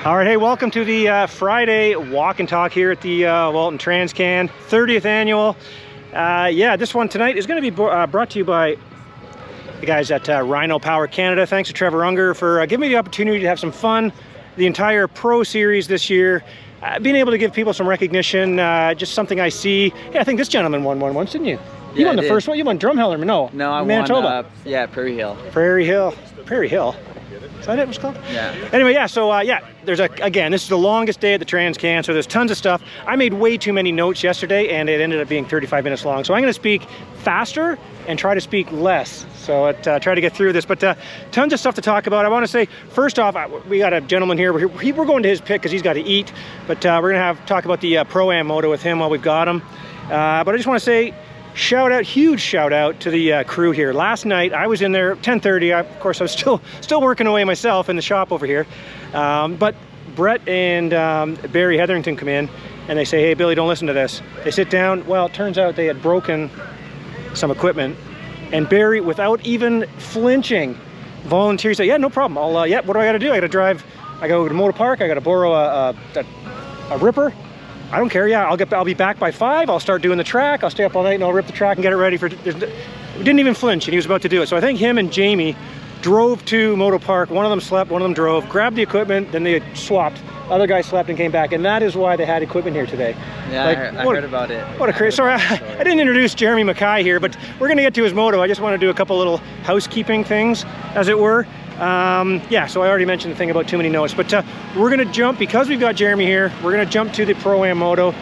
All right, hey, welcome to the Friday walk and talk here at the Walton TransCan 30th annual. Yeah, this one tonight is going to be brought to you by the guys at Ryno Power Canada. Thanks to Trevor Unger for giving me the opportunity to have some fun the entire Pro Series this year. Being able to give people some recognition, just something I see. Yeah, I think this gentleman won one once, didn't you? You won the first one. You won Drumheller, no? No, I Manitoba. won. Yeah, Prairie Hill. Prairie Hill. Prairie Hill. Is that it was called? Yeah. Anyway, yeah, so yeah, there's again, this is the longest day at the TransCan, so there's tons of stuff. I made way too many notes yesterday, and it ended up being 35 minutes long. So I'm gonna speak faster and try to speak less. So try to get through this, but tons of stuff to talk about. I wanna say, first off, we got a gentleman here. We're going to his pit because he's got to eat, but we're gonna talk about the Pro-Am moto with him while we've got him. But I just wanna say, huge shout out to the crew here. Last night I was in there 10:30. Of course I was still working away myself in the shop over here, but Brett and Barry Hetherington come in and they say, hey Billy, don't listen to this. They sit down. Well, it turns out they had broken some equipment, and Barry, without even flinching, volunteers, said, yeah, no problem, I'll yeah, what do I gotta do? I gotta drive, I go to Motor Park, I gotta borrow a ripper. I don't care, yeah, I'll be back by 5, I'll start doing the track, I'll stay up all night and I'll rip the track and get it ready for, didn't even flinch, and he was about to do it. So I think him and Jamie drove to Moto Park, one of them slept, one of them drove, grabbed the equipment, then they swapped, other guy slept and came back, and that is why they had equipment here today. Yeah, like, I heard about it. What a crazy, sorry, I didn't introduce Jeremy Mackay here, but we're gonna get to his moto. I just want to do a couple little housekeeping things, as it were. Yeah, so I already mentioned the thing about too many notes, but we're gonna jump, because we've got Jeremy here, we're gonna jump to the Pro-Am moto.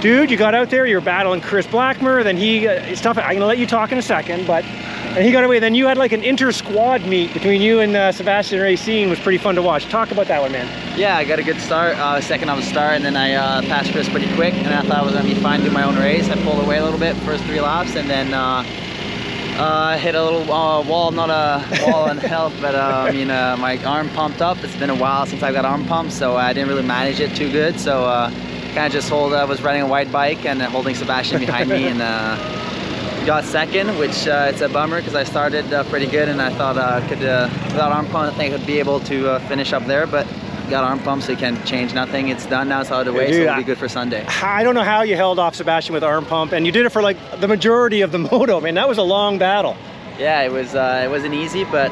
Dude, you got out there, you were battling Chris Blackmer, then he, it's tough, I'm gonna let you talk in a second, but, and he got away, then you had like an inter-squad meet between you and Sebastian Racine, was pretty fun to watch. Talk about that one, man. Yeah, I got a good start, second on the start, and then I passed Chris pretty quick, and I thought I was gonna be fine doing my own race. I pulled away a little bit, first 3 laps, and then hit a little wall, not a wall in health, but I mean, my arm pumped up. It's been a while since I got arm pumped, so I didn't really manage it too good. So kind of just was riding a wide bike and holding Sebastian behind me, and got second, which it's a bummer because I started pretty good, and I thought I could, without arm pump, I think I could be able to finish up there, but got arm pump, so you can change nothing. It's done now, it's out of the way, so it'll be good for Sunday. I don't know how you held off Sebastian with arm pump, and you did it for like the majority of the moto. Man, that was a long battle. Yeah, it wasn't easy, but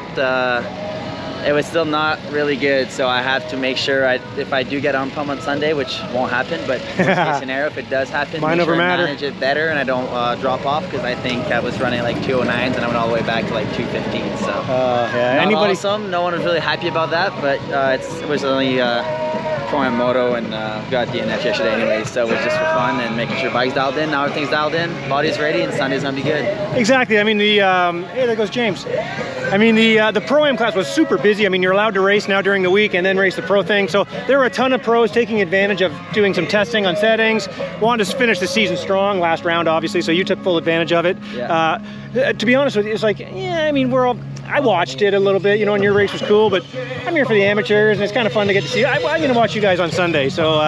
it was still not really good, so I have to make sure if I do get arm pump on Sunday, which won't happen, but worst case scenario, if it does happen, make sure I manage it better and I don't drop off, because I think I was running like 209s and I went all the way back to like 215. So yeah, not awesome. No one was really happy about that, but it was only Pro-Am moto, and got DNF yesterday anyway, so it was just for fun and making sure bike's dialed in. Now everything's dialed in, body's ready, and Sunday's gonna be good. Exactly. I mean, the hey, there goes James. I mean, the Pro-Am class was super busy. I mean, you're allowed to race now during the week and then race the Pro thing. So there were a ton of pros taking advantage of doing some testing on settings. Wanted to finish the season strong, last round obviously, so you took full advantage of it. Yeah. To be honest with you, it's like, yeah, I mean, I watched it a little bit, you know, and your race was cool, but I'm here for the amateurs, and it's kind of fun to get to see. I'm going to watch you guys on Sunday, so...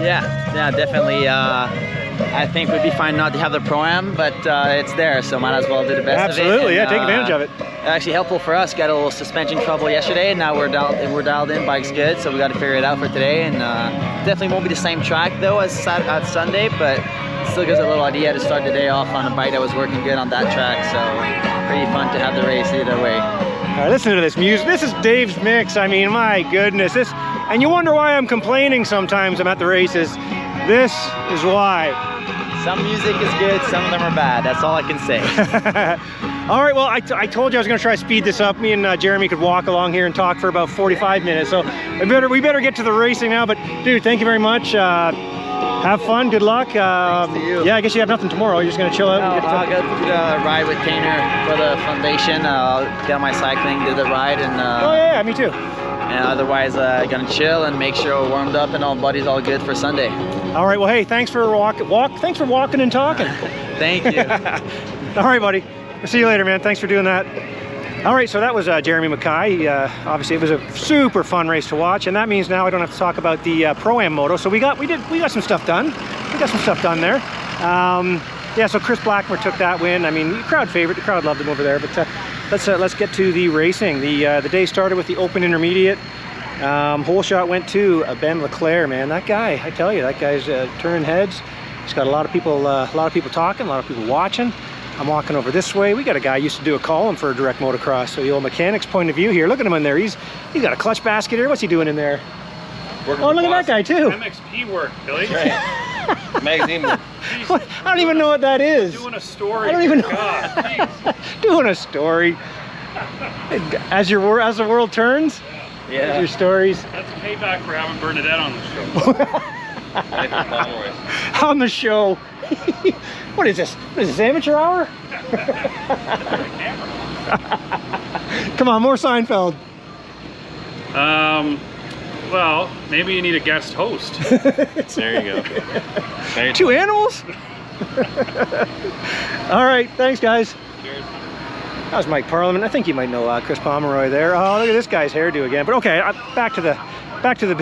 Yeah, definitely. I think it would be fine not to have the Pro-Am, but it's there, so might as well do the best of it. Absolutely, yeah, take advantage of it. Actually helpful for us. Got a little suspension trouble yesterday, and now we're dialed in. Bike's good, so we got to figure it out for today. And definitely won't be the same track though as Sunday, but still gives a little idea to start the day off on a bike that was working good on that track. So pretty fun to have the race either way. All right, listen to this music. This is Dave's mix. I mean, my goodness, and you wonder why I'm complaining sometimes I'm at the races. This is why. Some music is good, some of them are bad. That's all I can say. All right, well, I told you I was going to try to speed this up. Me and Jeremy could walk along here and talk for about 45 minutes. So we better get to the racing now. But dude, thank you very much. Have fun. Good luck. Thanks to you. Yeah, I guess you have nothing tomorrow. You're just going to chill out. No, I'll go to ride with Kaner for the foundation. I'll get on my cycling, do the ride, and oh yeah, me too. And otherwise, gonna chill and make sure we're warmed up and all buddies all good for Sunday. All right. Well, hey, thanks for thanks for walking and talking. Thank you. All right, buddy. We'll see you later, man. Thanks for doing that. All right, so that was Jeremy Mackay. Obviously, it was a super fun race to watch, and that means now I don't have to talk about the Pro-Am moto. So we got some stuff done. We got some stuff done there. Yeah, so Chris Blackmer took that win. I mean, crowd favorite. The crowd loved him over there. But let's get to the racing. The day started with the open intermediate. Hole shot went to Ben Leclerc, man. That guy, I tell you, that guy's turning heads. He's got a lot of people talking, a lot of people watching. I'm walking over this way. We got a guy who used to do a column for Direct Motocross, so the old mechanic's point of view here. Look at him in there. He's got a clutch basket here. What's he doing in there? Oh, look at that guy too. MXP work, Billy. Right. Magazine work. I don't even know what that is. Doing a story. I don't even know. God, Doing a story. As the world turns. Yeah. Your stories. that's payback for having Bernadette on the show. On the show. What is this? What is this, amateur hour? Come on, more Seinfeld. Well, maybe you need a guest host. There you go. There you Two animals? All right, thanks guys. Cheers. That was Mike Parliament. I think you might know Chris Pomeroy there. Oh, look at this guy's hairdo again. But okay, back to the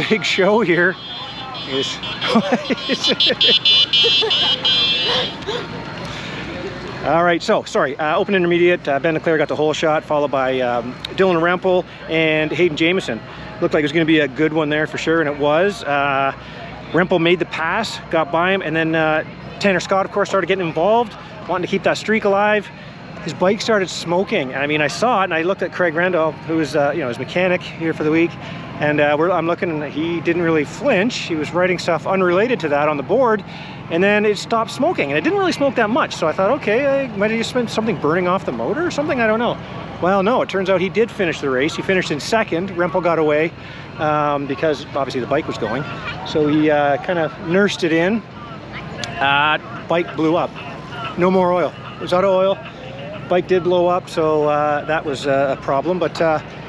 big show here. All right, so sorry. Open intermediate. Ben Leclerc got the hole shot, followed by Dylan Rempel and Hayden Jamieson. Looked like it was going to be a good one there for sure, and it was. Rempel made the pass, got by him, and then Tanner Scott, of course, started getting involved, wanting to keep that streak alive. His bike started smoking. I mean, I saw it, and I looked at Craig Rendell, who was, his mechanic here for the week, and I'm looking, and he didn't really flinch. He was writing stuff unrelated to that on the board, and then it stopped smoking, and it didn't really smoke that much. So I thought, okay, might have just been something burning off the motor or something. I don't know. Well, no, it turns out he did finish the race. He finished in second. Rempel got away because obviously the bike was going. So he kind of nursed it in. Bike blew up. No more oil. It was out of oil. Bike did blow up, so that was a problem. But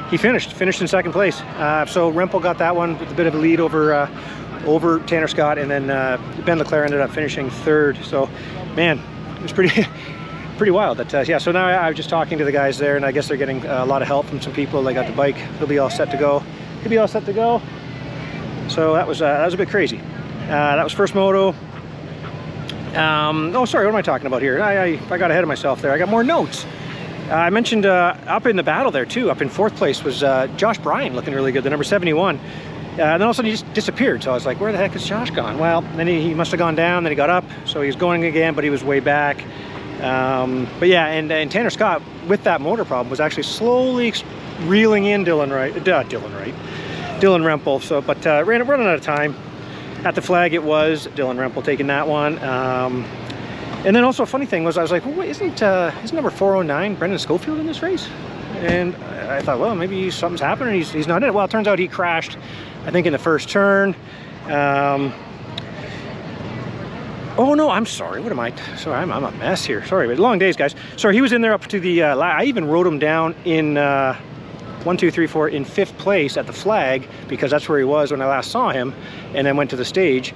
he finished in second place. So Rempel got that one with a bit of a lead over Tanner Scott, and then Ben Leclerc ended up finishing third. So, man, it was pretty wild. That yeah. So now I was just talking to the guys there, and I guess they're getting a lot of help from some people. They got the bike; he'll be all set to go. He'll be all set to go. So that was a bit crazy. That was first moto. Oh, sorry. What am I talking about here? I got ahead of myself there. I got more notes. I mentioned up in the battle there too. Up in fourth place was Josh Bryan, looking really good, the number 71. Then all of a sudden he just disappeared. So I was like, where the heck is Josh gone? Well, then he must have gone down. Then he got up, so he was going again, but he was way back. But yeah, and Tanner Scott with that motor problem was actually slowly reeling in Dylan Rempel. So, but running out of time. At the flag, it was Dylan Rempel taking that one. And then also a funny thing was I was like, well, isn't number 409 Brendan Schofield in this race? And I thought, well, maybe something's happening. He's not in it. Well, it turns out he crashed, I think, in the first turn. Oh no, I'm sorry. What am I? Sorry, I'm a mess here. Sorry, but long days, guys. Sorry, he was in there up to the. I even wrote him down in 1, 2, 3, 4 in 5th place at the flag because that's where he was when I last saw him, and then went to the stage.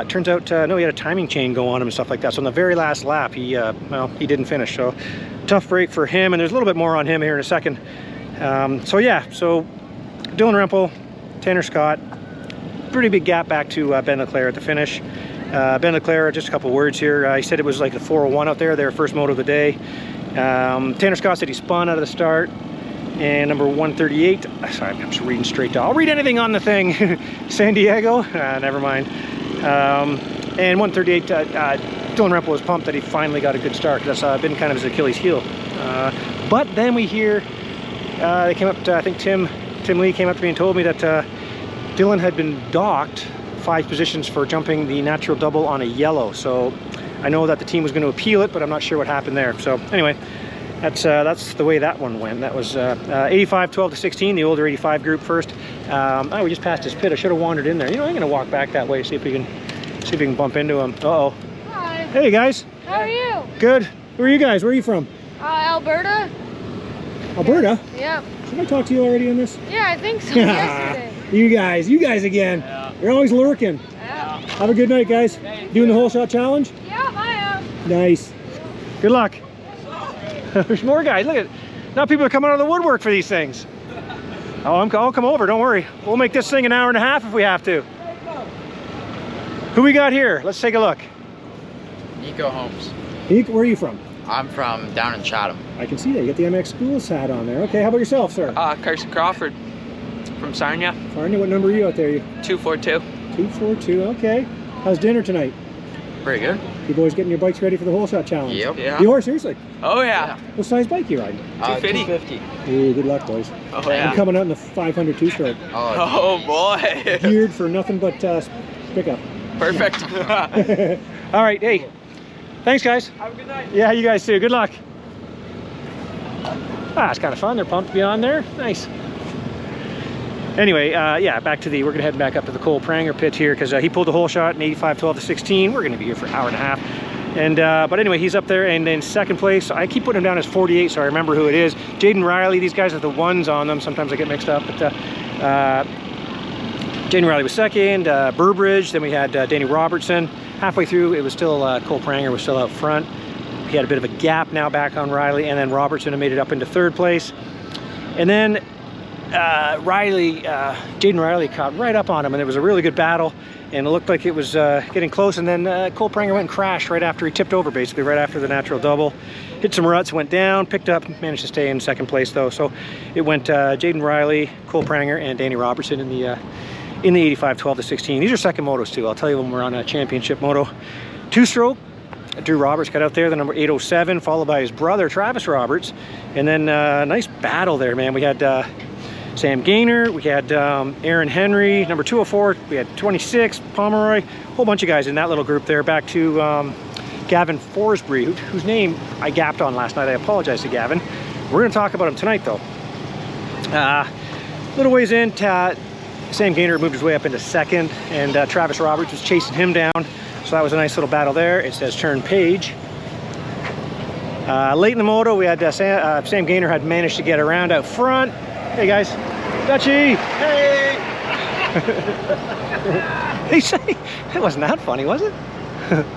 Turns out, no, he had a timing chain go on him and stuff like that. So on the very last lap, he didn't finish. So tough break for him, and there's a little bit more on him here in a second. So yeah, so Dylan Rempel, Tanner Scott, pretty big gap back to Ben Leclerc at the finish. Ben Leclerc, just a couple words here. He said it was like the 401 out there, their first moto of the day. Tanner Scott said he spun out of the start. And number 138, sorry, I'm just reading straight to, I'll read anything on the thing. San Diego, never mind. And 138, Dylan Rempel was pumped that he finally got a good start. That's been kind of his Achilles heel. But then we hear, they came up to, I think Tim Lee came up to me and told me that Dylan had been docked 5 positions for jumping the natural double on a yellow. So I know that the team was going to appeal it, but I'm not sure what happened there. So anyway, that's the way that one went. That was 85, 12 to 16, the older 85 group first. Oh, we just passed his pit. I should have wandered in there. You know, I'm going to walk back that way, see if we can bump into him. Uh-oh. Hi. Hey, guys. How are you? Good. Where are you guys? Where are you from? Alberta. Alberta? Yeah. Did I talk to you already on this? Yeah, I think so. Yesterday. You guys again. Yeah. You're always lurking. Yeah. Have a good night, guys. Doing the whole shot challenge? Yeah, I am. Nice. Good luck. There's more guys. Look at it. Now people are coming out of the woodwork for these things. Oh, I'll come over. Don't worry. We'll make this thing an hour and a half if we have to. Who we got here? Let's take a look. Nico Holmes. Nico, where are you from? I'm from down in Chatham. I can see that. You got the MX Schools hat on there. Okay, how about yourself, sir? Carson Crawford. From Sarnia. Farnia, what number are you out there? You 242. 242. Okay. How's dinner tonight? Pretty good. You boys getting your bikes ready for the whole shot challenge? Yep. Yeah. You are, seriously? Oh yeah. What size bike you riding? 250. Ooh, good luck, boys. Oh I'm yeah. coming out in the 500 two-stroke. Oh boy. Geared for nothing but pickup. Perfect. All right, hey. Thanks, guys. Have a good night. Yeah, you guys too. Good luck. Ah, it's kind of fun. They're pumped to be on there. Nice. Anyway, yeah, back to the, we're gonna head back up to the Cole Pranger pit here because he pulled the whole shot in 85-12 to 16. We're gonna be here for an hour and a half. And, but anyway, he's up there and in second place. I keep putting him down as 48, so I remember who it is. Jaden Riley, these guys have the ones on them. Sometimes I get mixed up, but Jaden Riley was second, Burbridge, then we had Danny Robertson. Halfway through, it was still, Cole Pranger was still out front. He had a bit of a gap now back on Riley, and then Robertson had made it up into third place. And then Jaden Riley caught right up on him, and it was a really good battle, and it looked like it was getting close, and then Cole Pranger went and crashed right after he tipped over, basically, right after the natural double. Hit some ruts, went down, picked up, managed to stay in second place, though. So it went Jaden Riley, Cole Pranger, and Danny Robertson in the 85-12 to 16. These are second motos, too. I'll tell you when we're on a championship moto. Two-stroke. Drew Roberts got out there, the number 807, followed by his brother, Travis Roberts. And then nice battle there, man. We had Sam Gaynor, we had Aaron Henry, number 204, we had 26, Pomeroy, a whole bunch of guys in that little group there. Back to Gavin Forsberry, whose name I gapped on last night. I apologize to Gavin. We're going to talk about him tonight, though. Little ways in, Sam Gaynor moved his way up into second, and Travis Roberts was chasing him down. So that was a nice little battle there. It says turn page. Late in the moto, we had Sam Gaynor had managed to get around out front. Hey guys, Dutchie. Hey. They say it wasn't that funny, was it?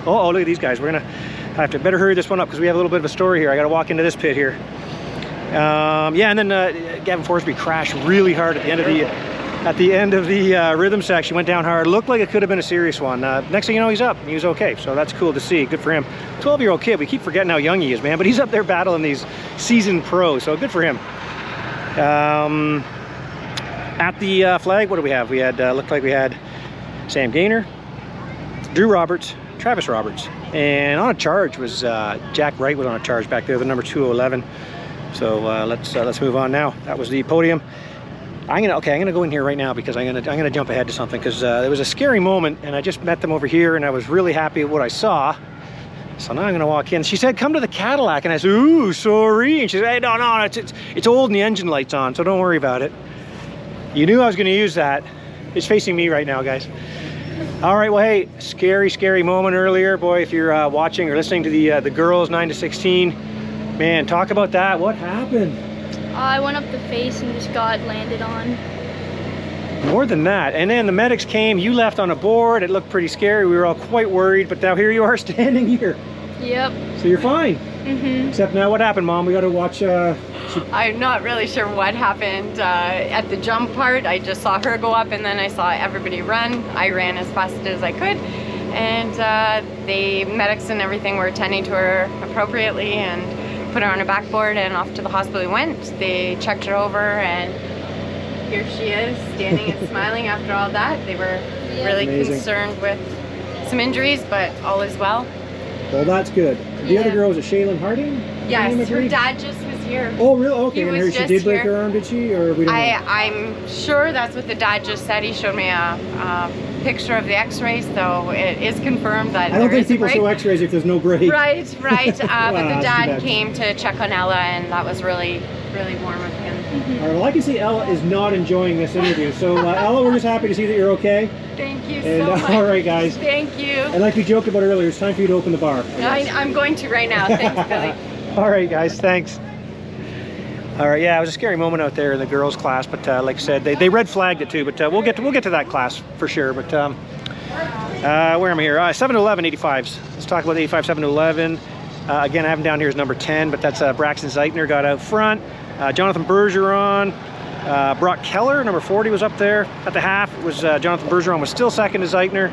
Oh, look at these guys. We're gonna have to better hurry this one up because we have a little bit of a story here. I got to walk into this pit here. Yeah, and then Gavin Forsberry crashed really hard at the end of the rhythm section. Went down hard. Looked like it could have been a serious one. Next thing you know, he's up. He was okay. So that's cool to see. Good for him. 12-year-old kid. We keep forgetting how young he is, man. But he's up there battling these seasoned pros. So good for him. At the flag, what do we have? We had looked like we had Sam Gaynor, Drew Roberts, Travis Roberts, and on a charge was Jack Wright was on a charge back there, the number 211. So let's move on now. That was the podium. I'm gonna go in here right now because I'm gonna jump ahead to something because there was a scary moment and I just met them over here and I was really happy with what I saw. So now I'm gonna walk in. She said, "Come to the Cadillac," and I said, "Ooh, sorry." And she said, "Hey, no, it's old and the engine light's on, so don't worry about it." You knew I was gonna use that. It's facing me right now, guys. All right, well, hey, scary moment earlier, boy. If you're watching or listening to the girls 9 to 16, man, talk about that. What happened? I went up the face and just got landed on. More than that. And then the medics came, you left on a board. It looked pretty scary. We were all quite worried, but now here you are standing here. Yep. So you're fine. Mm-hmm. Except now what happened, Mom? We got to watch... I'm not really sure what happened at the jump part. I just saw her go up and then I saw everybody run. I ran as fast as I could. And the medics and everything were attending to her appropriately and put her on a backboard and off to the hospital we went. They checked her over and here she is, standing and smiling after all that. They were really concerned with some injuries, but all is well. Well, that's good. The other girl was it Shaylin Harding? Yes, her dad just was here. Oh, really? Okay, He and was she just did break here. her arm, did she? Or we don't know? I'm sure that's what the dad just said. He showed me a picture of the x-rays, so it is confirmed that I don't there think is a people break. show x-rays if there's no break. Right. But the Wow, dad that's too bad. came to check on Ella, and that was really warm of him. All right, well, I can see Ella is not enjoying this interview. So, Ella, we're just happy to see that you're okay. Thank you And, so much. all right, guys. Thank you. And like we joked about earlier, it's time for you to open the bar. I'm going to right now. Thanks, Billy. All right, guys, thanks. All right, yeah, it was a scary moment out there in the girls' class, but like I said, they red flagged it too. But we'll get to that class for sure. But where am I here? 7 to 11 85s. Let's talk about the 85 7 to 11. Again, I have him down here as number 10, but that's Braxton Zeitner got out front. Jonathan Bergeron, Brock Keller, number 40 was up there at the half. It was Jonathan Bergeron was still second to Zeitner.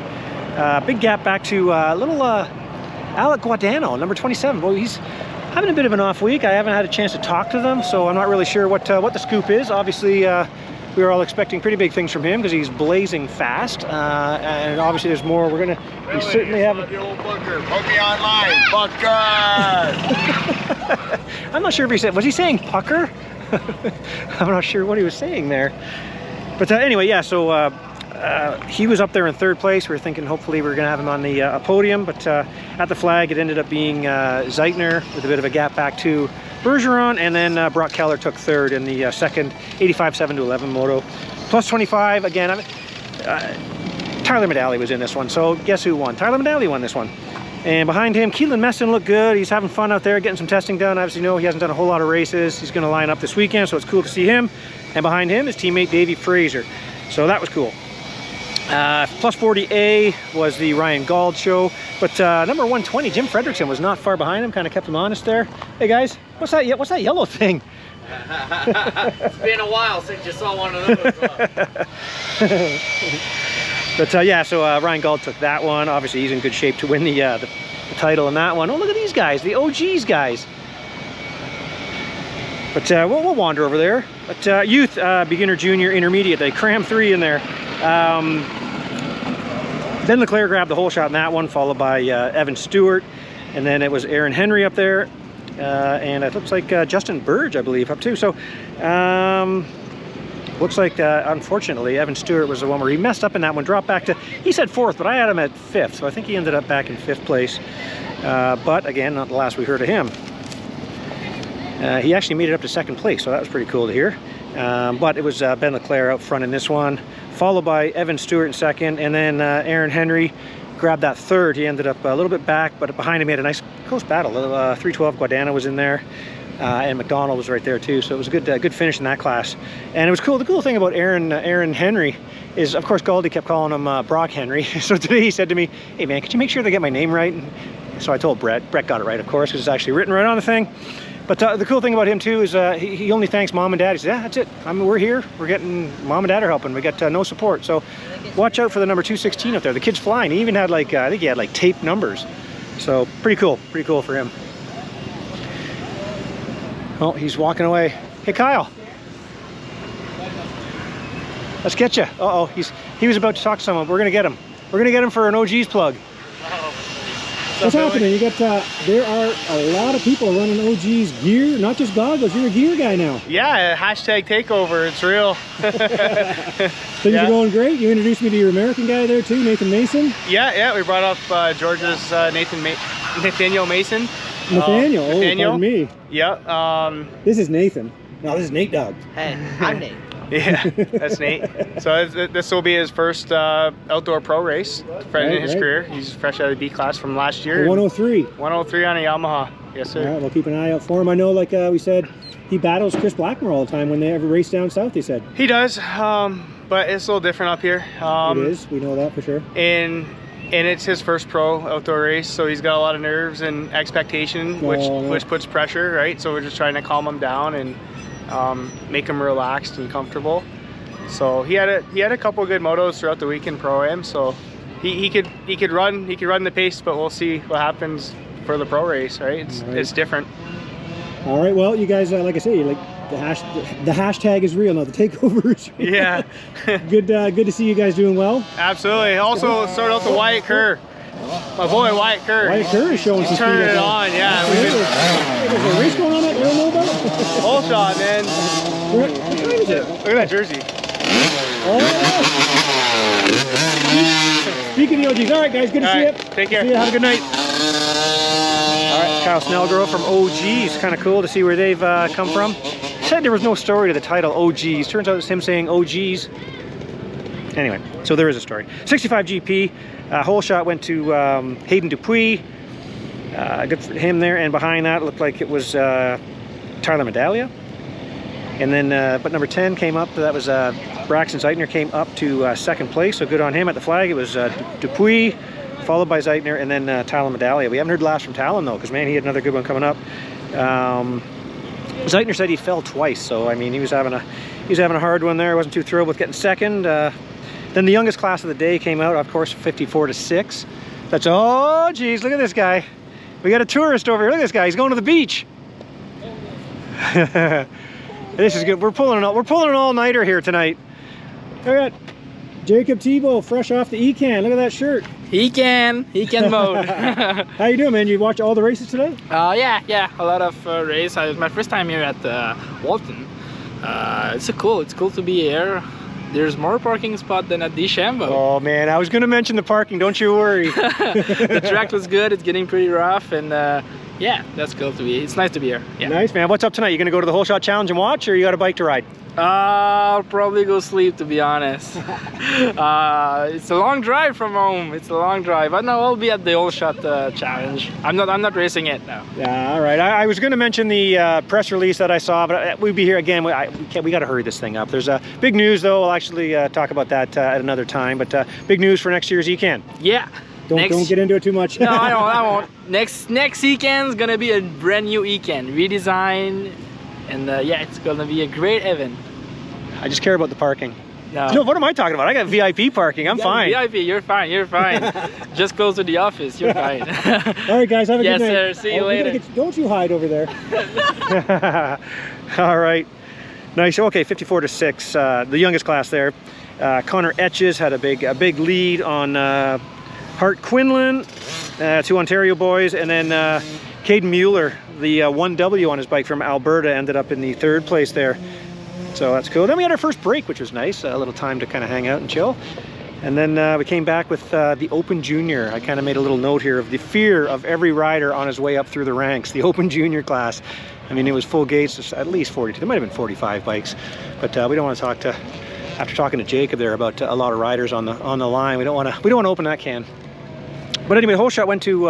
Big gap back to little Alec Guadano, number 27. Well, he's having a bit of an off week. I haven't had a chance to talk to them, so I'm not really sure what the scoop is. Obviously, we were all expecting pretty big things from him because he's blazing fast, and obviously there's more. We certainly have. The old Booker. Put me online, Booker. I'm not sure if he said, was he saying pucker? I'm not sure what he was saying there. But anyway, yeah, so he was up there in 3rd place. We were thinking hopefully we were going to have him on the podium, but at the flag it ended up being Zeitner with a bit of a gap back to Bergeron, and then Brock Keller took 3rd in the second 85-7-11 moto. Plus 25, again, Tyler Medali was in this one, so guess who won? Tyler Medali won this one. And behind him, Keelan Messon looked good. He's having fun out there, getting some testing done. Obviously, he hasn't done a whole lot of races. He's going to line up this weekend, so it's cool to see him. And behind him is teammate Davey Fraser. So that was cool. Plus 40A was the Ryan Gauld show. But number 120, Jim Fredrickson, was not far behind him. Kind of kept him honest there. Hey, guys, what's that yellow thing? It's been a while since you saw one of those. But yeah, so Ryan Gauld took that one. Obviously, he's in good shape to win the title in that one. Oh, look at these guys, the OGs guys. But we'll wander over there. But youth, beginner, junior, intermediate, they crammed 3 in there. Ben Leclerc grabbed the whole shot in that one, followed by Evan Stewart. And then it was Aaron Henry up there. And it looks like Justin Burge, I believe, up too. So looks like, unfortunately, Evan Stewart was the one where he messed up in that one, dropped back to, he said 4th, but I had him at 5th. So I think he ended up back in 5th place. But again, not the last we heard of him. He actually made it up to 2nd place, so that was pretty cool to hear. But it was Ben Leclerc out front in this one, followed by Evan Stewart in 2nd, and then Aaron Henry grabbed that 3rd. He ended up a little bit back, but behind him he had a nice close battle. 312 Guadana was in there, and McDonald was right there too. So it was a good finish in that class. And it was cool. The cool thing about Aaron Henry is, of course, Gauldy kept calling him Brock Henry. So today he said to me, "Hey man, could you make sure they get my name right?" And so I told Brett. Brett got it right, of course, because it's actually written right on the thing. But the cool thing about him too is he only thanks mom and dad. He says, "Yeah, that's it. We're here. We're getting mom and dad are helping. We got no support." So watch out for the number 216 up there. The kid's flying. He even had like I think he had like taped numbers. So pretty cool for him. Oh, he's walking away. Hey Kyle, let's get you. Uh-oh, he was about to talk to someone. We're gonna get him. We're gonna get him for an OG's plug. What's happening? You got there are a lot of people running OG's gear, not just goggles. You're a gear guy now. Yeah, hashtag takeover. It's real. Things are going great. You introduced me to your American guy there too, Nathan Mason. Yeah. We brought up George's Nathaniel Mason. Nathaniel. Oh, Nathaniel. pardon me. Yeah. This is Nathan. No, this is Nate Dogg. Hey, I'm Nate. Yeah, that's Nate. So this will be his first outdoor pro race in his career. He's fresh out of the B class from last year. 103. 103 on a Yamaha. Yes, sir. All right, we'll keep an eye out for him. I know, like we said, he battles Chris Blackmore all the time when they ever race down south, he said. He does, but it's a little different up here. It is. We know that for sure. And it's his first pro outdoor race, so he's got a lot of nerves and expectation, which puts pressure, right? So we're just trying to calm him down and make him relaxed and comfortable. So he had a couple of good motos throughout the weekend pro-am, so he could run the pace, but we'll see what happens for the pro race, right? It's different. All right, well, you guys, like I say, like the hashtag is real now. The takeover is real. Yeah. Good to see you guys doing well. Absolutely. Also, started out the Wyatt Kerr. My boy Wyatt Kerr. Wyatt Kerr is showing some turning it on, yeah. There's a race going on that we don't know about? Whole shot, man. What time is it? Look at that jersey. Oh. Speaking of the OGs, all right, guys, good to see you. Take care. See you. Have a good night. All right, Kyle Snellgrove from OGs. Kind of cool to see where they've come from. Said there was no story to the title OGs. Turns out it's him saying OGs. Anyway, so there is a story. 65 GP. Whole shot went to Hayden Dupuis. Good for him there. And behind that, it looked like it was Tyler Medaglia. And then, but number 10 came up. That was Braxton Zeitner came up to 2nd place. So good on him at the flag. It was Dupuis, followed by Zeitner, and then Tyler Medaglia. We haven't heard the last from Talon though, because man, he had another good one coming up. Zeitner said he fell twice, so I mean, he was having a hard one there. Wasn't too thrilled with getting 2nd. Then the youngest class of the day came out, of course, 54-6. That's, oh geez, look at this guy. We got a tourist over here. Look at this guy. He's going to the beach. This is good. We're pulling an all-nighter here tonight. Look at Jacob Tebow, fresh off the E-Can. Look at that shirt. E-Can mode. How you doing, man? You watch all the races today? Yeah, a lot of race. It was my first time here at Walton. It's cool to be here. There's more parking spot than at DeChambeau. Oh man, I was going to mention the parking. Don't you worry. The track was good. It's getting pretty rough, and yeah, that's cool to be. It's nice to be here. Yeah. Nice, man. What's up tonight? You going to go to the Whole Shot Challenge and watch, or you got a bike to ride? I'll probably go sleep, to be honest. It's a long drive from home. It's a long drive. But no, I'll be at the Whole Shot Challenge. I'm not racing it now. Yeah, all right. I was going to mention the press release that I saw, but we'd be here again. We got to hurry this thing up. There's big news, though. I'll actually talk about that at another time. But big news for next year's E-Can. Yeah. Don't get into it too much. No, I won't. Next E-Can's gonna be a brand new E-Can, redesigned, and yeah, it's gonna be a great event. I just care about the parking. No, what am I talking about? I got VIP parking. I'm fine. VIP, you're fine. Just close to the office. You're fine. All right, guys. Have a good night. Yes, sir. See you later. Don't you hide over there. All right. Nice. Okay, 54-6. The youngest class there. Connor Etches had a big lead on Hart Quinlan, two Ontario boys, and then Caden Mueller, the 1W on his bike from Alberta, ended up in the 3rd place there. So that's cool. Then we had our first break, which was nice. A little time to kind of hang out and chill. And then we came back with the Open Junior. I kind of made a little note here of the fear of every rider on his way up through the ranks. The Open Junior class. I mean, it was full gates, at least 42. There might have been 45 bikes. But we don't want to talk to, after talking to Jacob there about a lot of riders on the line, we don't want to open that can. But anyway, Whole Shot went to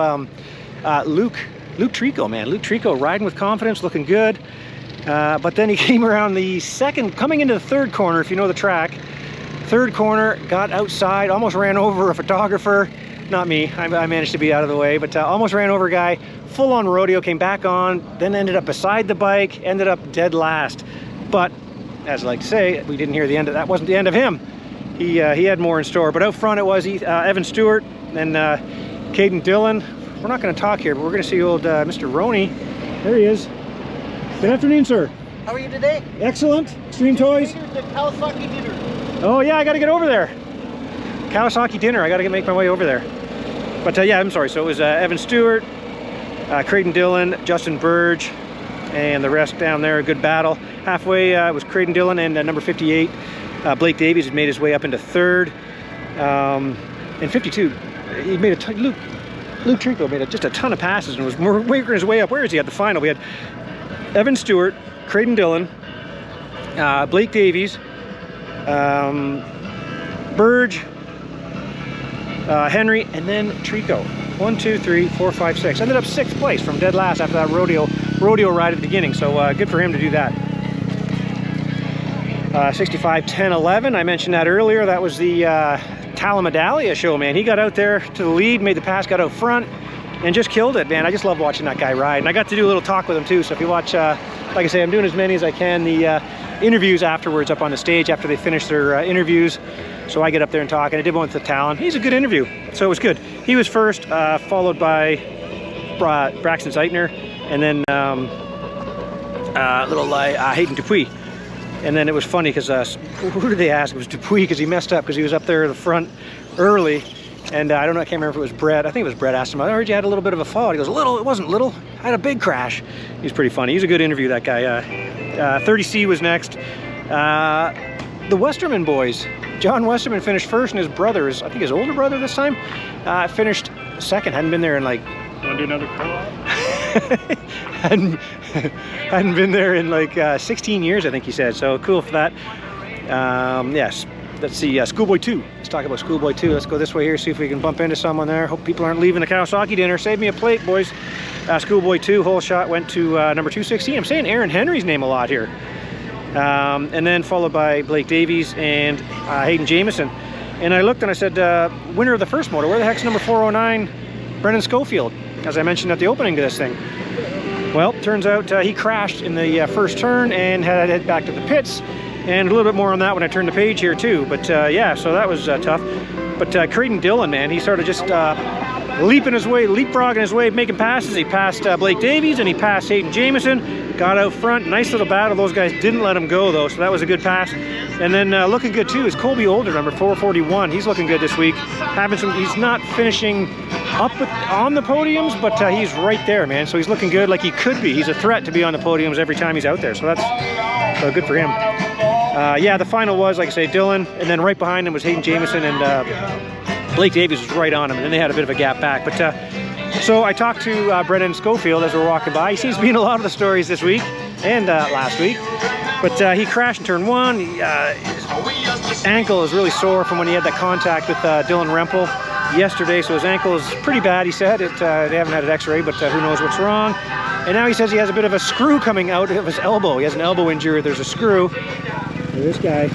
Luke Trico, man. Luke Trico riding with confidence, looking good. But then he came around the coming into the 3rd corner, if you know the track. 3rd corner, got outside, almost ran over a photographer. Not me, I managed to be out of the way, but almost ran over a guy, full on rodeo, came back on, then ended up beside the bike, ended up dead last. But, as I like to say, we didn't hear the end of that. Wasn't the end of him. He had more in store. But out front it was Evan Stewart and Caden Dillon. We're not going to talk here, but we're going to see old Mr. Roney. There he is. Good afternoon, sir. How are you today? Excellent. Extreme Toys. The Kawasaki dinner. Oh yeah, I got to get over there. Kawasaki dinner. I got to make my way over there. But yeah, I'm sorry. So it was Evan Stewart, Creighton Dillon, Justin Burge, and the rest down there. A good battle. Halfway was Creighton Dillon and number 58, Blake Davies, had made his way up into 3rd. In 52, he made Luke Trico made just a ton of passes and was working his way up. Where is he at the final? We had Evan Stewart, Creighton Dillon, Blake Davies, Burge, Henry, and then Trico. 1, 2, 3, 4, 5, 6. Ended up 6th place from dead last after that rodeo ride at the beginning. So good for him to do that. 65, 10, 11. I mentioned that earlier. That was the Talamedalia show, man. He got out there to the lead, made the pass, got out front, and just killed it, man. I just love watching that guy ride. And I got to do a little talk with him too. So if you watch, like I say, I'm doing as many as I can, the interviews afterwards up on the stage after they finish their interviews. So I get up there and talk, and I did one with the Talon. He's a good interview, so it was good. He was first, followed by Braxton Zeitner, and then Hayden Dupuis. And then it was funny because who did they ask? It was Dupuis, because he messed up because he was up there at the front early. And I don't know, I can't remember if it was Brett. I think it was Brett asked him, I heard you had a little bit of a fall. He goes, little? It wasn't little. I had a big crash. He's pretty funny. He's a good interview, that guy. 30C was next. The Westerman boys. John Westerman finished first, and his brother, I think his older brother this time, finished 2nd. Hadn't been there in like... Want to do another co-op? hadn't been there in like 16 years, I think he said. So cool for that. Yes. Let's see, Schoolboy 2. Let's talk about Schoolboy 2. Let's go this way here, see if we can bump into someone there. Hope people aren't leaving the Kawasaki dinner. Save me a plate, boys. Schoolboy 2, Whole Shot went to number 216. I'm saying Aaron Henry's name a lot here. And then followed by Blake Davies and Hayden Jamieson. And I looked and I said, winner of the first moto, where the heck's number 409, Brendan Schofield? As I mentioned at the opening to this thing. Well, turns out he crashed in the first turn and had to head back to the pits. And a little bit more on that when I turn the page here too. But yeah, so that was tough. But Creighton Dillon, man, he sort of just leapfrogging his way, making passes. He passed Blake Davies and he passed Hayden Jamieson. Got out front. Nice little battle. Those guys didn't let him go though, so that was a good pass. And then looking good too is Colby Older, number 441. He's looking good this week. He's not finishing up on the podiums, but he's right there, man. So he's looking good, like he could be. He's a threat to be on the podiums every time he's out there. So that's good for him. Yeah, the final was, like I say, Dylan, and then right behind him was Hayden Jamieson, and Blake Davies was right on him, and then they had a bit of a gap back. But so I talked to Brendan Schofield as we were walking by. He seems to be in a lot of the stories this week and last week. But he crashed in turn 1. His ankle is really sore from when he had that contact with Dylan Rempel yesterday, so his ankle is pretty bad, he said. They haven't had an x-ray, but who knows what's wrong. And now he says he has a bit of a screw coming out of his elbow. He has an elbow injury. There's a screw. This guy,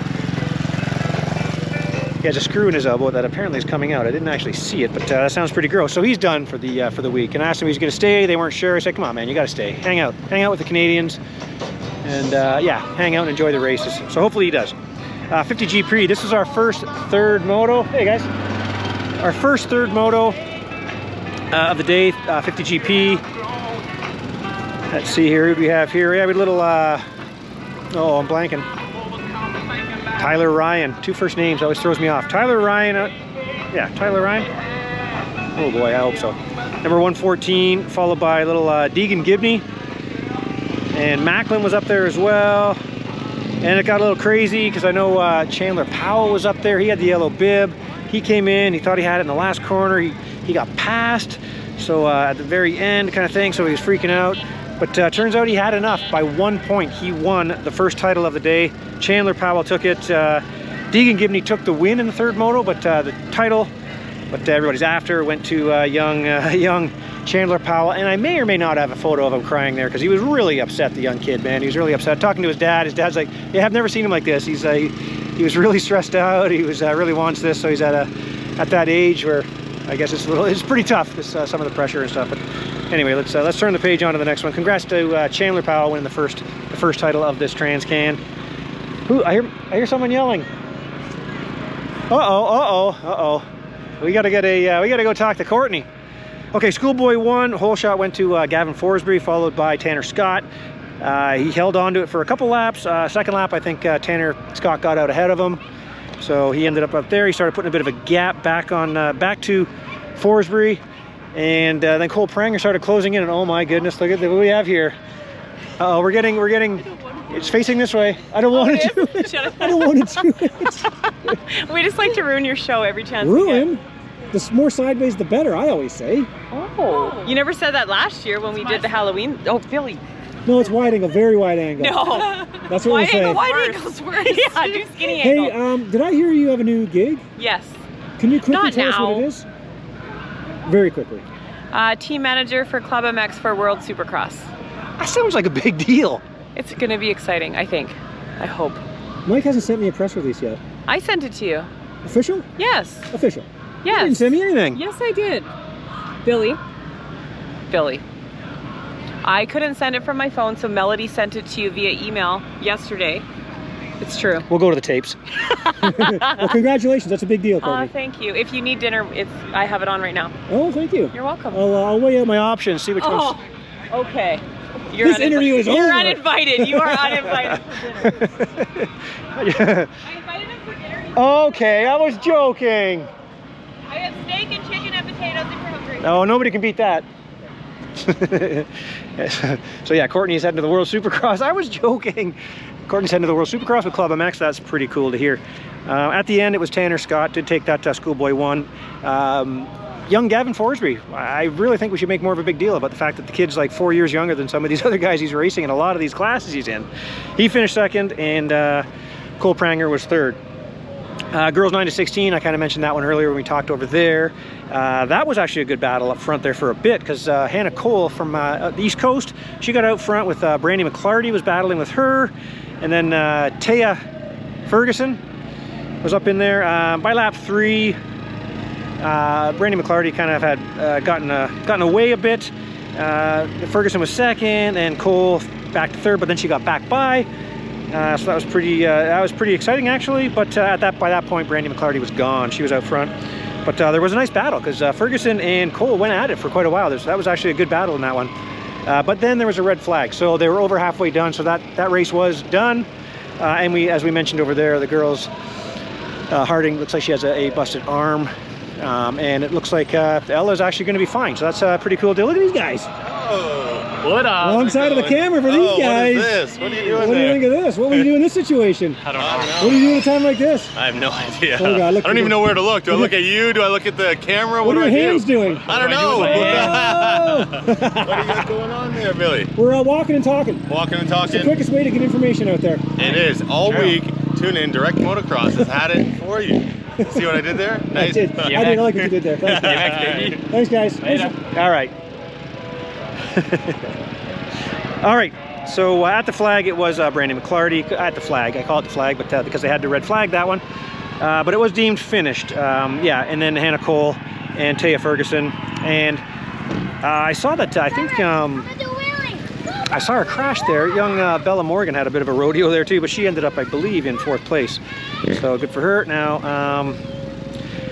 he has a screw in his elbow that apparently is coming out. I didn't actually see it, but that sounds pretty gross. So he's done for the week. And I asked him if he's going to stay. They weren't sure. I said, come on, man, you got to stay. Hang out with the Canadians, and yeah, hang out and enjoy the races. So hopefully he does. 50G Pre. This is our first third moto. Hey guys, our first third moto of the day. 50GP. Let's see here. Who do we have here? We have a little. Oh, I'm blanking. Tyler Ryan, 2 first names always throws me off. Tyler Ryan, yeah, Tyler Ryan. Oh boy, I hope so. Number 114, followed by a little Deegan Gibney. And Macklin was up there as well. And it got a little crazy because I know Chandler Powell was up there. He had the yellow bib. He came in, he thought he had it in the last corner. He got passed. So at the very end kind of thing, so he was freaking out. But turns out he had enough. By 1 point, he won the first title of the day. Chandler Powell took it. Deegan Gibney took the win in the third moto, but the title, but everybody's after, went to young Chandler Powell. And I may or may not have a photo of him crying there because he was really upset, the young kid, man. He was really upset. Talking to his dad's like, yeah, I've never seen him like this. He was really stressed out. He was really wants this, so he's at that age where I guess it's pretty tough, some of the pressure and stuff. But anyway, let's turn the page on to the next one. Congrats to Chandler Powell winning the first title of this TransCan. Who I hear someone yelling. Uh-oh. We gotta go talk to Courtney. Okay, Schoolboy 1, whole shot went to Gavin Forsberry, followed by Tanner Scott. He held on to it for a couple laps. Second lap, I think Tanner Scott got out ahead of him. So he ended up there. He started putting a bit of a gap back to Forsberry. And then Cole Pranger started closing in, and oh my goodness, look at what we have here. Uh-oh, we're getting, it's facing this way. I don't want to do it. I don't want to do it. We just like to ruin your show every chance Ruin? we get. The more sideways, the better, I always say. Oh. You never said that last year when we did the Halloween. Oh, Billy. No, it's wide angle, very wide angle. No. That's what we're saying. Wide angle's worse. Yeah, do skinny angle. angle. Hey, did I hear you have a new gig? Yes. Can you quickly tell us what it is? Very quickly. Team manager for Club MX for World Supercross. That sounds like a big deal. It's going to be exciting, I think. I hope. Mike hasn't sent me a press release yet. I sent it to you. Official? Yes. Official. Yes. You didn't send me anything. Yes, I did. Billy. I couldn't send it from my phone, so Melody sent it to you via email yesterday. It's true. We'll go to the tapes. Well, congratulations. That's a big deal, Courtney. Thank you. If you need dinner, I have it on right now. Oh, thank you. You're welcome. I'll weigh out my options, see which one's... Okay. This interview is over. You're uninvited. You are uninvited for dinner. Yeah. I invited him for dinner. Okay, I was joking. I have steak and chicken and potatoes if you're hungry. Oh, nobody can beat that. So yeah, Courtney's heading to the World Supercross. I was joking. Courtney's heading to the World Supercross with Club MX. That's pretty cool to hear. At the end, it was Tanner Scott did take that Schoolboy 1. Young Gavin Forsberry. I really think we should make more of a big deal about the fact that the kid's like 4 years younger than some of these other guys he's racing in a lot of these classes he's in. He finished second, and Cole Pranger was third. Girls 9 to 16, I kind of mentioned that one earlier when we talked over there. That was actually a good battle up front there for a bit, because Hannah Cole from the East Coast, she got out front with Brandy McClarty, was battling with her, and then Taya Ferguson was up in there. By lap 3, Brandy McClarty kind of had gotten away a bit. Ferguson was second, and Cole back to third, but then she got back by. So that was pretty exciting actually. But by that point, Brandy McClarty was gone. She was out front. But there was a nice battle because Ferguson and Cole went at it for quite a while. That was actually a good battle in that one. But then there was a red flag, so they were over halfway done. So that race was done. And as we mentioned over there, the girls, Harding looks like she has a busted arm, and it looks like Ella's actually going to be fine. So that's a pretty cool deal. Look at these guys. Oh, what up? Wrong side of the camera for these guys. What is this? What are you doing What do you think of this? What would you do in this situation? I don't know. What do you do at a time like this? I have no idea. Oh, God, I don't even know where to look. Do I look at you? Do I look at the camera? What do are I your do? hands doing? I don't know. Oh! What do you got going on there, Billy? We're walking and talking. Walking and It's talking. the quickest way to get information out there. It is. All week, tune in. Direct Motocross has had it for you. See what I did there? Nice. I did. I did. I like what you did there. Thank you. Thanks, guys. All right. All right. So at the flag, it was Brandon McClarty. At the flag, I call it the flag, but because they had the red flag that one. But it was deemed finished. Yeah, and then Hannah Cole and Taya Ferguson. And I saw that. I think I saw her crash there. Young Bella Morgan had a bit of a rodeo there too, but she ended up, I believe, in 4th place. So good for her. Now,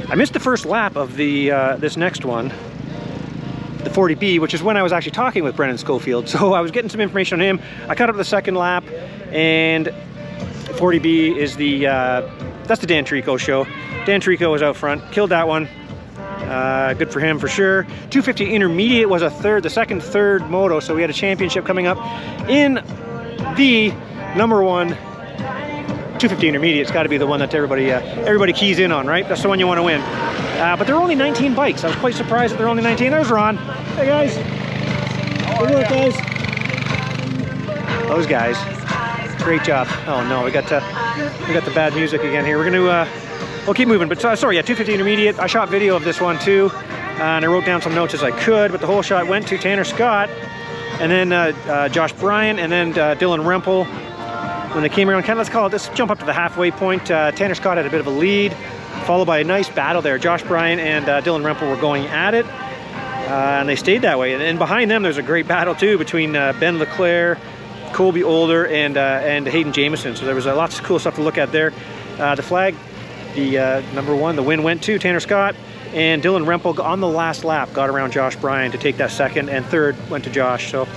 I missed the first lap of the this next one, the 40B, which is when I was actually talking with Brendan Schofield. So I was getting some information on him. I caught up the second lap, and 40B is that's the Dan Trico show. Dan Trico was out front, killed that one. Good for him for sure. 250 Intermediate was the second third moto, so we had a championship coming up in the #1 250 Intermediate. It's got to be the one that everybody keys in on, right? That's the one you want to win. But there are only 19 bikes. I was quite surprised that there are only 19. There's Ron. Hey guys. Good work, guys. Those guys. Great job. Oh no, we got the bad music again here. We're gonna we'll keep moving. But sorry, yeah, 250 Intermediate. I shot video of this one too, and I wrote down some notes as I could. But the whole shot went to Tanner Scott, and then Josh Bryan, and then Dylan Rempel. When they came around, let's jump up to the halfway point. Tanner Scott had a bit of a lead, followed by a nice battle there. Josh Bryan and Dylan Rempel were going at it, and they stayed that way. And behind them, there's a great battle too between Ben Leclerc, Colby Older, and Hayden Jamieson. So there was lots of cool stuff to look at there. The flag, the #1, the win went to Tanner Scott, and Dylan Rempel on the last lap got around Josh Bryan to take that second, and third went to Josh. So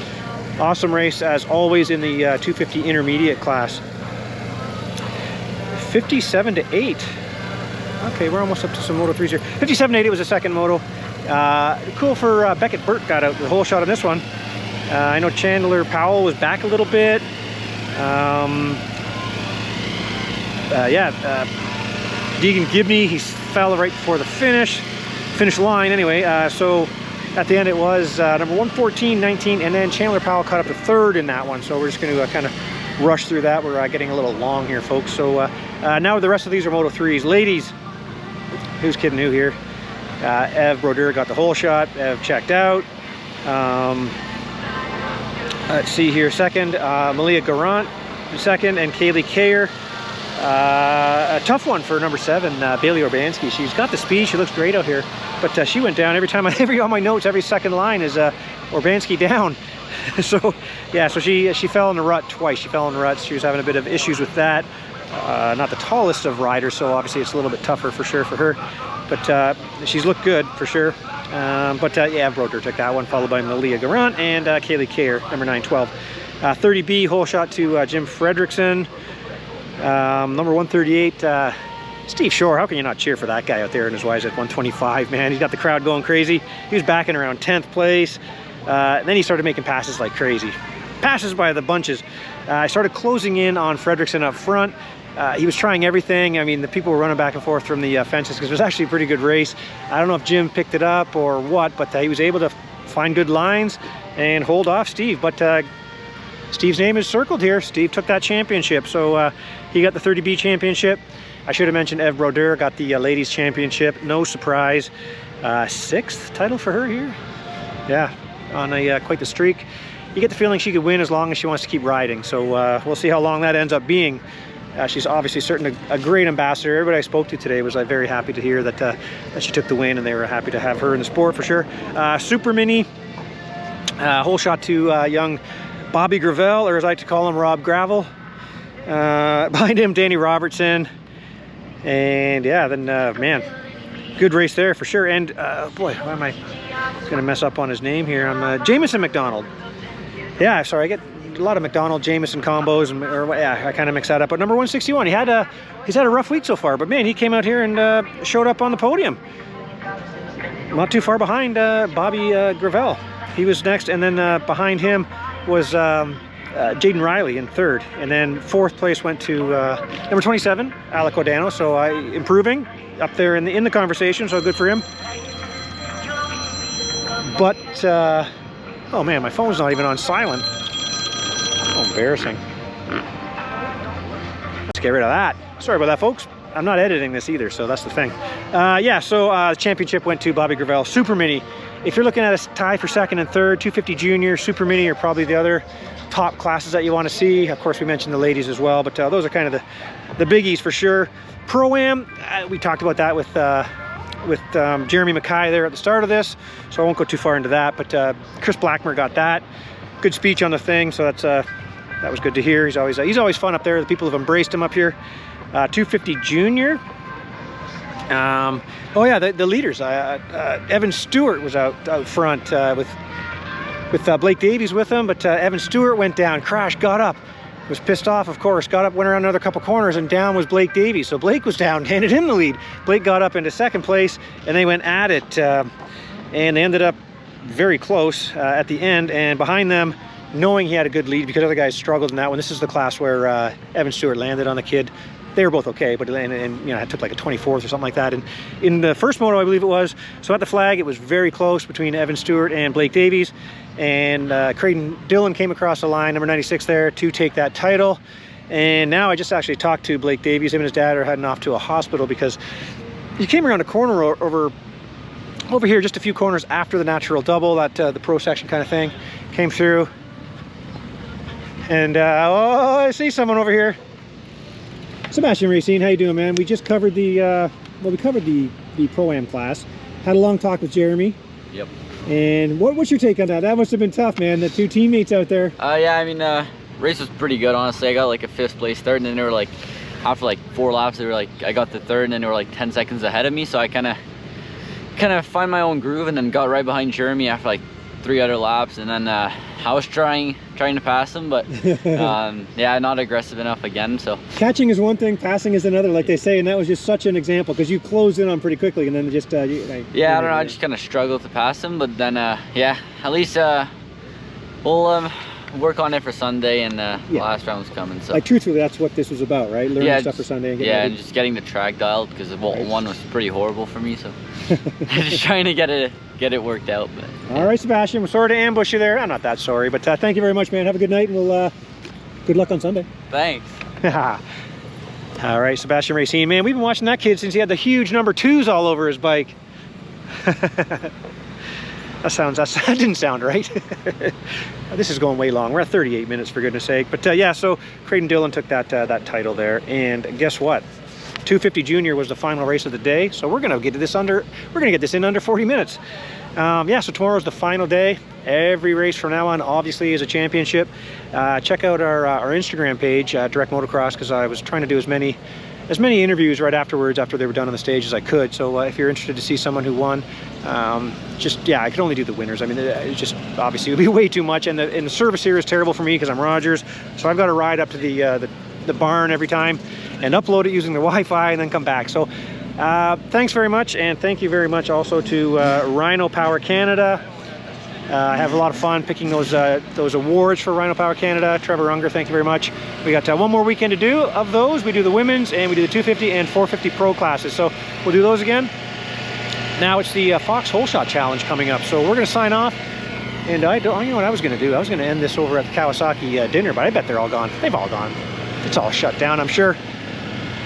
awesome race as always in the 250 Intermediate class. 57-8. Okay, we're almost up to some Moto 3s here. 57-8 was the second moto. Cool for Beckett Burt got out the whole shot on this one. I know Chandler Powell was back a little bit. Deegan Gibney, he fell right before the finish line anyway. So at the end it was number 114, 19, and then Chandler Powell caught up to third in that one. So we're just going to kind of rush through that. We're getting a little long here, folks. So now the rest of these are Moto 3s. Ladies, who's kidding who here? Ev Brodeur got the whole shot. Ev checked out. Let's see here, second, Malia Garant, second, and Kaylee Kayer. A tough one for number 7, Bailey Urbanski. She's got the speed, she looks great out here, but she went down every time. On my notes, every second line is Urbanski down. So yeah, so she fell in the rut twice. She fell in the ruts. She was having a bit of issues with that. Not the tallest of riders, so obviously it's a little bit tougher for sure for her. But she's looked good for sure. Yeah, Broder took that one, followed by Malia Garant and Kaylee Kayer, number 912. 30B, whole shot to Jim Fredrickson. Number 138, Steve Shore. How can you not cheer for that guy out there in his Wise at 125, man? He's got the crowd going crazy. He was backing around 10th place. Then he started making passes like crazy. Passes by the bunches. I started closing in on Fredrickson up front. He was trying everything. I mean, the people were running back and forth from the fences because it was actually a pretty good race. I don't know if Jim picked it up or what, but he was able to find good lines and hold off Steve. But Steve's name is circled here. Steve took that championship. So he got the 30B championship. I should have mentioned Ev Brodeur got the ladies championship. No surprise. 6th title for her here. Yeah, on quite the streak. You get the feeling she could win as long as she wants to keep riding. So we'll see how long that ends up being. She's obviously certainly a great ambassador. Everybody I spoke to today was very happy to hear that she took the win, and they were happy to have her in the sport for sure. Super Mini, whole shot to young Bobby Gravel, or as I like to call him, Rob Gravel. Behind him, Danny Robertson. And yeah, then man, Good race there for sure. And boy, why am I gonna mess up on his name here? I'm Jamison McDonald. Yeah, sorry, I get a lot of McDonald Jamison combos, and yeah, I kind of mix that up. But number 161, he's had a rough week so far, but man, he came out here and showed up on the podium. Not too far behind Bobby Gravel. He was next, and then behind him was Jaden Riley in third, and then fourth place went to number 27, Alec Odano. So improving up there in the conversation, so good for him. But oh man, my phone's not even on silent. Oh, embarrassing. Let's get rid of that. Sorry about that, folks. I'm not editing this either, so that's the thing. Yeah, so the championship went to Bobby Gravel. Super Mini. If you're looking at a tie for second and third, 250 Junior, Super Mini are probably the other top classes that you want to see. Of course, we mentioned the ladies as well, but those are kind of the biggies for sure. Pro-Am, we talked about that with Jeremy Mackay there at the start of this, so I won't go too far into that. But Chris Blackmer got that. Good speech on the thing, so that was good to hear. He's always fun up there. The people have embraced him up here. 250 Junior. Oh yeah, the leaders. Evan Stewart was out front with Blake Davies with him, but Evan Stewart went down, crashed, got up, was pissed off, of course, got up, went around another couple corners, and down was Blake Davies. So Blake was down, handed him the lead. Blake got up into second place, and they went at it, and they ended up very close at the end. And behind them, knowing he had a good lead because other guys struggled in that one. This is the class where Evan Stewart landed on the kid. They were both okay, but and you know, it took like a 24th or something like that. And in the first moto, I believe it was, so at the flag, it was very close between Evan Stewart and Blake Davies. And Creighton Dillon came across the line, number 96 there, to take that title. And now I just actually talked to Blake Davies. Him and his dad are heading off to a hospital because he came around a corner over here, just a few corners after the natural double, that the pro section kind of thing came through. And oh, I see someone over here. Sebastian Racine, how you doing, man? We just covered the the Pro-Am class. Had a long talk with Jeremy. Yep. And what's your take on that? That must have been tough, man. The two teammates out there. Yeah, I mean, race was pretty good, honestly. I got like a 5th place start, and then they were like, after like 4 laps, they were like, I got the 3rd, and then they were like 10 seconds ahead of me. So I kind of find my own groove, and then got right behind Jeremy after like 3 other laps, and then I was trying to pass him, but yeah, not aggressive enough again. So catching is one thing, passing is another, like they say, and that was just such an example because you closed in on pretty quickly, and then just yeah, I don't know, I just kind of struggled to pass him, but then yeah, at least we'll work on it for Sunday, and the last round's coming. So like truthfully, that's what this was about, right? Learning stuff for Sunday. And and just getting the track dialed, because Walton 1 was pretty horrible for me, so just trying to get it worked out. But all right, Sebastian, we're sorry to ambush you there. I'm not that sorry, but thank you very much, man. Have a good night, and we'll good luck on Sunday. Thanks. All right, Sebastian Racine, man, we've been watching that kid since he had the huge number 2s all over his bike. That didn't sound right. This is going way long. We're at 38 minutes, for goodness sake. But yeah, so Creighton Dillon took that title there, and guess what? 250 Junior was the final race of the day, so we're gonna get this in under 40 minutes. Yeah, so tomorrow's the final day. Every race from now on obviously is a championship. Check out our Instagram page, Direct Motocross, because I was trying to do as many interviews right afterwards, after they were done on the stage, as I could. So if you're interested to see someone who won, yeah, I could only do the winners. I mean, it's just obviously it would be way too much, and the service here is terrible for me because I'm Rogers, so I've got to ride up to the barn every time and upload it using the Wi-Fi and then come back. So thanks very much, and thank you very much also to Ryno Power Canada. I have a lot of fun picking those awards for Ryno Power Canada. Trevor Unger, thank you very much. We got one more weekend to do of those. We do the women's, and we do the 250 and 450 pro classes. So we'll do those again. Now it's the Fox Hole Shot Challenge coming up. So we're going to sign off. And you know what I was going to do? I was going to end this over at the Kawasaki dinner, but I bet they're all gone. They've all gone. It's all shut down, I'm sure.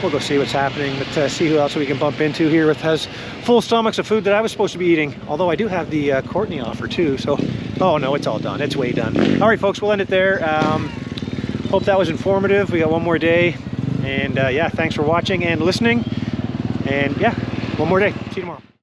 We'll go see what's happening, but see who else we can bump into here with has full stomachs of food that I was supposed to be eating. Although I do have the Courtney offer too, so, oh no, it's all done. It's way done. All right, folks, we'll end it there. Hope that was informative. We got one more day, and yeah, thanks for watching and listening. And yeah, one more day. See you tomorrow.